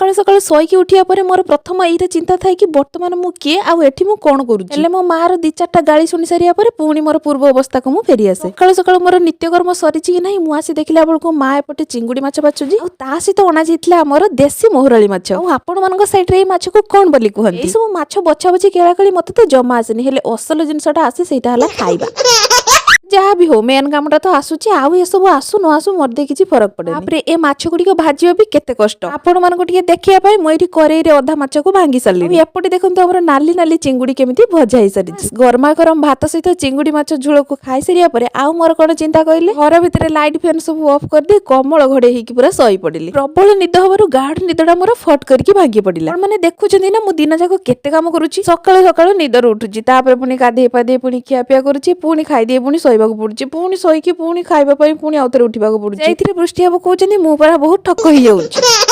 सकाळु सकाळु शोईकी उठिया परे मोर प्रथम एइटा चिंता थाए कि वर्तमान मु किए आउ एठी मु कोन करूची हेले मो मार दी चारटा गाली सुनी सारिया परे पुणी मोर पूर्व अवस्था को मु फेरी आसे सकाळु सकाळु मोर नित्यकर्म सरीची कि नाही मु आसी देखिला बेलको मा एपटे चिंगुडी माछ बाछुजी आ ता सहित अणा जाइतला हमर देसी मोहरळी माछ आ आपण मानक साइड रे माछ को कोन बोली कहंती ए सब माछ बछा बछी केळा कळी मते तो जमा आसेनी हेले असल जिंसटा आसे सेटा हला खाइबा जहाँ भी हो मेन कामटा तो आसुची आउ ये सब आसु न आसु मर्दे किछि फरक पड़े तापरे ए माछ गुडी को भाजियो भी केते कष्ट आपण मान को टिके देखिया पाई म एठी करेई रे अधा माछ को भांगी सारली एपटे देखंतु हमर नाली नाली चिंगुडी केमिति भजाई सारी गरमा गरम भात सहित चिंगुडी माछ झोल को खाई सारिया परे आउ मोर कोन चिंता कइले घर भितरे लाइट फैन सब ऑफ कर दे कमल घडे हिकी पूरा सई पडिली प्रबल निद हबारु गाढ निदडा मोर फट करके भांगी पडिला माने देखुछन्ती ना मु दिन जाको केते काम करूची सकाळु सकाळु निदर उठुची तापरे पुनी गाधे पादे पुनी खिया पिया करूची पुनी खाई दे पुनी सोइबाको पडुची पुनी सोइकी पुनी खाइबा पई पुनी आउतरे उठिबाको पडुची एथिरे पृष्टि हबो कहउछन्ती मु परा बहुत ठक होई जाउची।